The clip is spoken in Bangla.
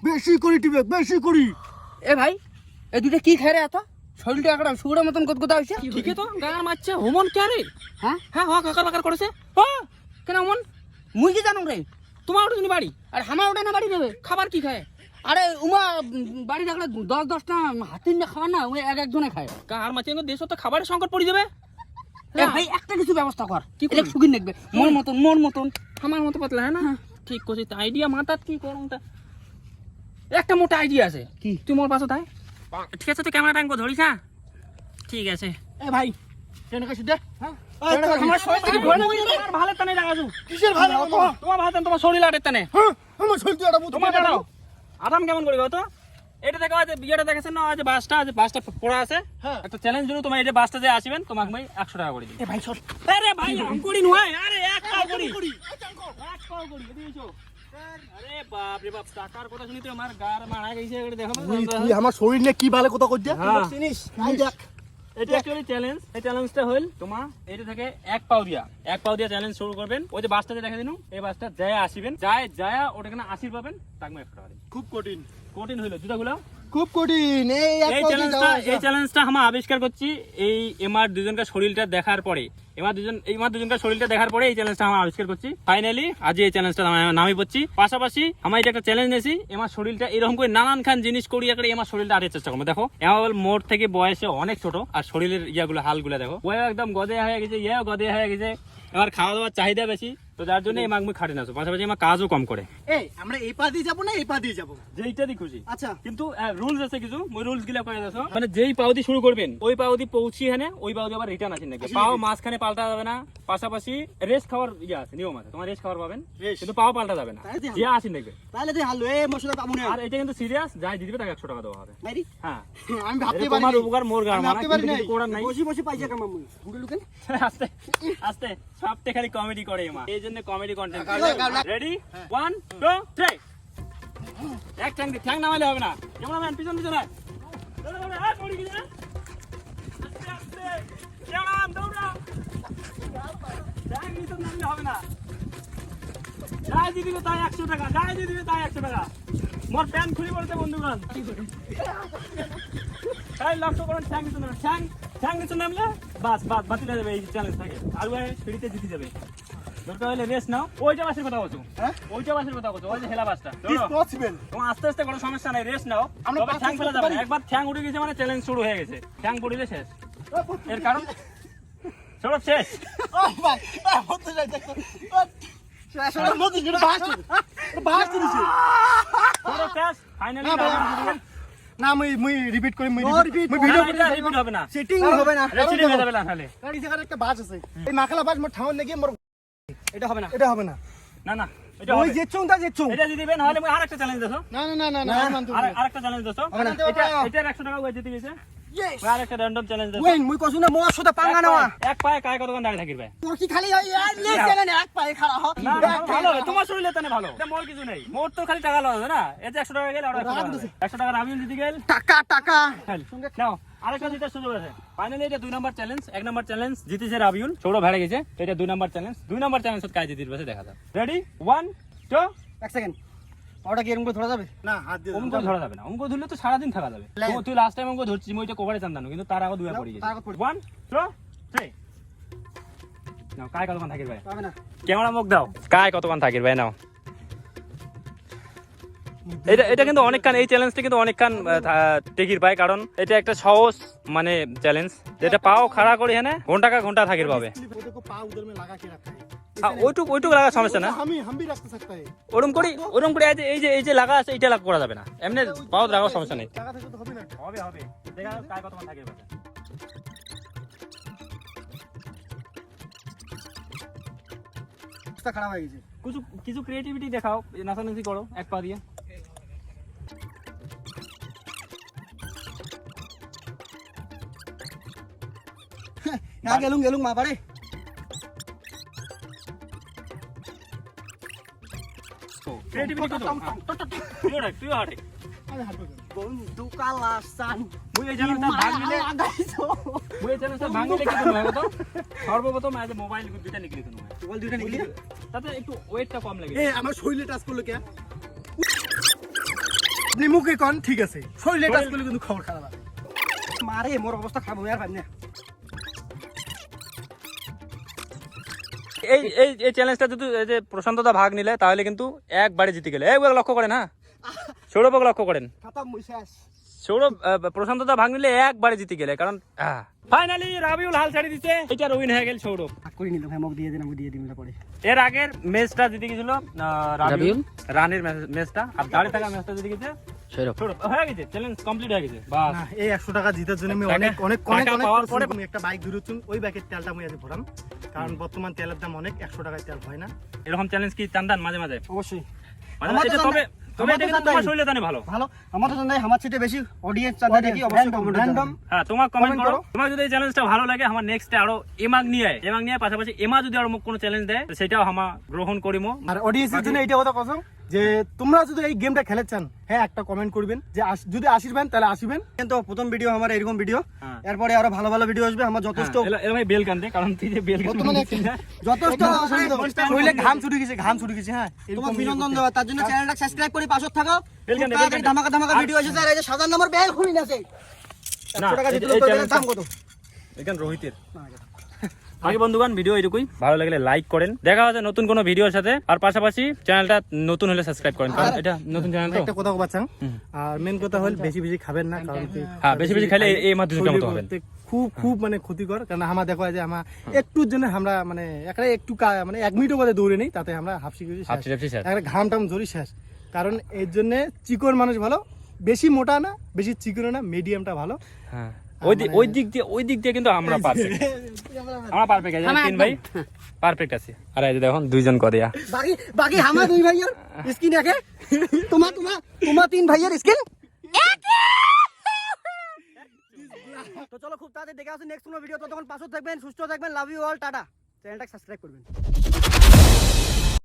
বেশি করি টিবে বেশি করি। এ ভাই এই দুটো কি খায় রে এত শরীরটা একটা শুয়োরের মতন গদগদা হইছে ঠিকই তো গাগার মারছে হোমন কে রে হ্যাঁ হ্যাঁ হ কাকার কাকার করেছে ও কেন অমন মুই কি জানো রে তোমার ওটা তুমি বাড়ি আর আমার ওটা না বাড়ি দেবে খাবার কি খায় আরে উমা বাড়ি রাখলে 10-10টা হাতিন না খাওয়া না ওই একজনে খায় গাগার মারছে দেশ তো খাবারের সংকট পড়ে যাবে এ ভাই একটা কিছু ব্যবস্থা কর কি এটা সুগিন দেখবে মোর মতন আমার মতো পাতলা হ্যাঁ না ঠিক করছি আইডিয়া মাথাত কি করুন তা একটা মোটা আইডিয়া আছে কি তুই মোর পাশে তাই ঠিক আছে তুই ক্যামেরাটা আনকো ধরিস হ্যাঁ ঠিক আছে এ ভাই ট্রেনে কাছে দে। হ্যাঁ আমার শরীর থেকে ভয় লাগে রে। তোমার ভালো টানে লাগাজু কিসের ভালো তোমার ভালো তোমার শরীর আটের টানে হ্যাঁ আমার শরীর দিয়ে এটা তোমার দাঁড়াও আরাম কেমন করি তো এটা দেখো আজ বিয়েটা দেখেছেন না আজ বাসটা পড়া আছে হ্যাঁ। একটা চ্যালেঞ্জ দিল তোমার এই যে বাসটা যে আসবেন তোমাকে আমি 100 টাকা করে দিই এ ভাই সর আরে ভাই আম করি নয় আরে 1 টাকা করি 1 টাকা করি দিয়েছো আরে বাপ রে বাপ টাকার কথা শুনি তো আমার গার মারা গেছে এটা দেখো তুই আমার শরীর নিয়ে কি ভালো কথা কই দে হ্যাঁ। চিনিস আই দেখ এটা অ্যাকচুয়ালি চ্যালেঞ্জ এই চ্যালেঞ্জটা হল তোমার এটা থেকে এক পাও দিয়া চ্যালেঞ্জ শুরু করবেন ওই যে বাসটা যে দেখা দিনু এই বাসটা যায় আসিবেন যায় ওটা কেন 80 পাবেন তাকে 100 টাকা দিন খুব কঠিন কঠিন হইলো জুতাগুলো খুব কঠিন এই এক এই চ্যালেঞ্জটা আমরা আবিষ্কার করছি এই এমার দুজনকার শরীরটা দেখার পরে এমার দুজনকার শরীরটা দেখার পরে এই চ্যালেঞ্জটা আমরা আবিষ্কার করছি ফাইনালি আজ এই চ্যালেঞ্জটা নামে পড়ছি পাশাপাশি আমরা এটা একটা চ্যালেঞ্জ নিয়েছি এমার শরীরটা এরকম করে নানান খান জিনিস করিয়া করে এমার শরীরটা আটের চেষ্টা করবো দেখো এমার মোড় থেকে বয়সে অনেক ছোট আর শরীরের ইয়াগুলো হালগুলো দেখো ও একদম গদে হয়ে গেছে গদে হয়ে গেছে এবার খাওয়া দাওয়ার চাহিদা বেশি তো যার জন্য এই মাগমুই খাটে না পাশাপাশি আমার কাজও কম করে এই আমরা এই পা দিয়ে যাব না এই পা দিয়ে যাব যেইটারই খুশি আচ্ছা কিন্তু রুলস আছে কিছু ওই রুলস গুলা কয়ে দাও মানে যেই পাউদি শুরু করবেন ওই পাউদি পৌঁছি এখানে ওই পাউদি আবার রিটার্ন আসেন নাকি পাও মাঝখানে পাল্টা যাবে না পাশাপাশি রেস্ট খাওয়ার ইয়ে আছে নিয়ম আছে তোমার রেস্ট খাওয়ার পাবেন কিন্তু পাও পাল্টা যাবে না যে আসেন নাকি তাহলে তুই হালু এই মশলা পাবো না আর এটা কিন্তু সিরিয়াস যাই দিবে তাকে 100 টাকা দেওয়া হবে মাইরি হ্যাঁ আমি ভাবতে এটা পারি তোমার উপকার মোর গার মানা ভাবতে পারি কিন্তু নাই কিছু করার নাই বসি বসি পাইছে কাম আমি গুগল লুকেন আস্তে আস্তে সবতে খালি কমেডি করে এমা এই জন্য কমেডি কন্টেন্ট রেডি 1 2 3 এক ঠ্যাং নামাইলে হবে না ক্যামেরাম্যান পিছন আয় দৌড়া আর পড়ি গিয়ে আস্তে আস্তে ক্যামেরাম্যান দৌড়া ঠ্যাং নিচে নামলে হবে না যাই দিবি তাই 100 টাকা যাই দিবি তাই 100 টাকা মোর প্যান খুলি পড়তে বন্ধুগণ কি করে তাই লক্ষ্য করুন ঠ্যাং নিচে নামলে বাস বাতিল হয়ে যাবে এই চ্যালেঞ্জ থাকে আর ওই সিঁড়িতে জিতে যাবে দরকার হলে রেস্ট নাও ওইটা বাসের কথা বলছো হ্যাঁ ওইটা বাসের কথা বলছো ওই যে হেলা বাসটা ইজ পসিবল তোমার আস্তে আস্তে কোনো সমস্যা নাই রেস্ট নাও আমরা তবে পাঁচ ঠ্যাং ফেলা যাবে না পারি। একবার ঠ্যাং উঠে গেছে মানে চ্যালেঞ্জ শুরু হয়ে গেছে ঠ্যাং পড়িলে শেষ এর কারণ সব শেষ ও ভাই হতে যাই দেখো আসলে নদী জুড়ে বাস দিছে সব শেষ ফাইনালি না মুই রিপিট করি মুই ভিডিও রিপিট হবে না সেটিং হবে না রেসিডি হয়ে যাবে না তাহলে গাড়ি জায়গার একটা বাস আছে এই মাখালা বাস মোর ঠাউন নাকি মোর এটা হবে না এটা হবে না না না এটা ওই হবে যেচুং তা যেচুং এটা যদি দিবেন হলে আরেকটা চ্যালেঞ্জ দাও না না না না না মান তুমি আরেকটা চ্যালেঞ্জ দাও হবে না। এটা 100 টাকা করে জিতে গেছে ইয়েস আরেকটা র্যান্ডম চ্যালেঞ্জ দাও ওয়েন মুই কসু না মোর সাথে পাঙ্গা নেওয়া এক পায়ে কায় কতক্ষণ দাঁড়িয়ে থাকিবে তোর কি খালি ওই আর নে চ্যানেল এক পায়ে খাড়া হ না ভালো তোমার শরীরে তানে ভালো এটা মোর কিছু নেই মোর তো খালি টাকা লাগবে না এতে 100 টাকা গেল আর 100 টাকা রাবিউল দিতে গেল টাকা টাকা নাও আরেকটা জিতার সুযোগ আছে ফাইনালি এটা 2 নাম্বার চ্যালেঞ্জ 1 নাম্বার চ্যালেঞ্জ জিতেছে রাবিউল ছোট ভেড়ে গেছে এটা 2 নাম্বার চ্যালেঞ্জ কাজ জিতির পাশে দেখা যাবে রেডি 1 2 এক সেকেন্ড ওটা কি এরকম করে ধরা যাবে না হাত দিয়ে অঙ্ক ধরা যাবে না অঙ্ক ধরলে তো সারাদিন থাকা যাবে তুই লাস্ট টাইম অঙ্ক ধরছিস মই তো কভারে চান্দানো কিন্তু তার আগে দুয়া পড়ে গেছে 1 2 3 নাও কায় কতক্ষণ থাকির ভাই হবে না ক্যামেরা মুখ দাও কায় কতক্ষণ থাকির ভাই নাও এটা কিন্তু অনেকক্ষণ এই চ্যালেঞ্জটা কিন্তু অনেকক্ষণ টেকির পায় কারণ এটা একটা সহজ মানে চ্যালেঞ্জ যেটা পাও খাড়া করে এনে ঘন্টা থাকির পাবে ওটাকে পা উधर में लगा के रखा है ওইটুকু লাগা সমস্যা না हम भी रख सकता है ওরকম করে এই যে লাগা আছে এটা লাগা করা যাবে না এমনি পাও লাগার সমস্যা নেই টাকা থেকে তো হবে না হবে দেখা কায় কতক্ষণ থাকির পাবে রাস্তা খারাপ হয়ে গেছে কিছু ক্রিয়েটিভিটি দেখাও নাচানাচি করো এক পা দিয়ে না গেলুম মা পারে ক্রিয়েটিভিটি তুই হাটে বন্ধু কালাসান মুই এই চ্যানেলটা ভাঙিলে কি করব তো সর্বপ্রথম আজ মোবাইল দুইটা নিকলি তো মোবাইল দুইটা নিকলি তাতে একটু ওয়েটটা কম লাগে এ আমার শরীরে টাচ করলো কে আপনি মুখে কন ঠিক আছে, শরীরে টাচ করলে কিন্তু খবর খারাপ হবে। মারে মোর অবস্থা খারাপ হয়ে আর পারি না। এই এই এই চ্যালেঞ্জটা যদি এই যে প্রশান্তদা ভাগ নিলে তাহলে কিন্তু একবারে জিতে গেলে। একবার লক্ষ্য করেন, হ্যাঁ সৌরভকে লক্ষ্য করেন। খাতাম মুই শেষ। সৌরভ প্রশান্তদা ভাগ নিলে একবারে জিতে গেলে, কারণ ফাইনালি রাবিউল হাল ছাড়ি দিতে, এটা উইন হয়ে গেল সৌরভ। ভাগ করে নিলাম, হ্যাঁ, মুখ দিয়ে দিন, আমি দিয়ে দিন পরে। এর আগের ম্যাচটা জিতে গেছিল রাবিউল, রানের ম্যাচটা, আর দাঁড়িয়ে থাকা ম্যাচটা জিতে গেছে সৌরভ। হয়ে গেছে, চ্যালেঞ্জ কমপ্লিট হয়ে গেছে। বাস না, এই 100 টাকা জিতার জন্য আমি অনেক অনেক অনেক অনেক পাওয়ার পরে আমি একটা বাইক ধরেছুন, ওই বাইকের তেলটা আমি আজ ভরাম, কারণ বর্তমান তেলের দাম অনেক, 100 টাকায় তেল হয় না। এরকম চ্যালেঞ্জ কি চান দেন মাঝে মাঝে? অবশ্যই মাঝে মাঝে এটা তবে তবে এটা কিন্তু তোমার শরীরে জানে ভালো। ভালো। আমার তো নাই, আমার চেয়ে বেশি অডিয়েন্স চাঁদা দেখি, অবশ্যই কমেন্ট র্যান্ডম। হ্যাঁ, তোমার কমেন্ট করো। তোমার যদি এই চ্যালেঞ্জটা ভালো লাগে, আমার নেক্সট আরো এমাগ নিয়ে পাশাপাশি এমা যদি আরো কোনো চ্যালেঞ্জ দেয় সেটাও আমরা গ্রহণ করিমো। আর অডিয়েন্সের জন্য এইটা কথা কসম যে তোমরা যদি এই গেমটা খেলে চান, হ্যাঁ একটা কমেন্ট করবেন যে যদি আসিবেন তাহলে আসিবেন। কিন্তু প্রথম ভিডিও আমার এরকম ভিডিও, এরপরে আরো ভালো ভালো ভিডিও আসবে। আমার যথেষ্ট এরকম বেল কান্দে, কারণ তুই যে বেল বর্তমানে যথেষ্ট শরীরে ঘাম ছুটে গেছে, ঘাম ছুটে গেছে। হ্যাঁ, তোমার বিনোদন দেওয়া, তার জন্য চ্যানেলটা সাবস্ক্রাইব করে পাশে থাকো। বেল কান্দে, তাড়াতাড়ি ধামাকা ধামাকা ভিডিও এসেছে। আর এই যে সাধারণ নাম্বার বেল খুলি না সেই 100 টাকা জিতলো, বেলের দাম কত? এখানে রোহিতের আগে বন্ধুগণ, ভিডিও এটুকুই। ভালো লাগলে লাইক করেন। দেখা হচ্ছে নতুন কোনো ভিডিওর সাথে। আর পাশাপাশি চ্যানেলটা নতুন হলে সাবস্ক্রাইব করেন, কারণ এটা নতুন চ্যানেল তো। একটা কথা বাচ্চা, আর মেন কথা হল বেশি বেশি খাবেন না, কারণ কি হ্যাঁ, বেশি বেশি খেলে এই মাত্র মতো হবেন। খুব খুব মানে ক্ষতিকর, কারণ আমার দেখো যে আমার একটুর জন্য আমরা মানে একটু মানে 1 মিনিটের মধ্যে দৌড়ে নেই, তাতে আমরা হাফসি একটা ঘাম টাম ধরি শেষ। কারণ এর জন্য চিকন মানুষ ভালো, বেশি মোটা না বেশি চিকন না, মিডিয়ামটা ভালো। হ্যাঁ, ওই দিক দিয়ে কিন্তু আমরা পারফেক্ট। আমরা পারফেক্ট আছে, তিন ভাই পারফেক্ট আছে। আর এই যে দেখুন দুইজন করিয়া, বাকি আমার দুই ভাইয়ের স্কিন একে, তোমার তিন ভাইয়ের স্কিন একে। তো চলো, খুব তাড়াতাড়ি দেখা হচ্ছে নেক্সট কোনো ভিডিও। ততক্ষণ পাশে থাকবেন, সুস্থ থাকবেন। Love you all, ta-ta. চ্যানেলটা সাবস্ক্রাইব করবেন।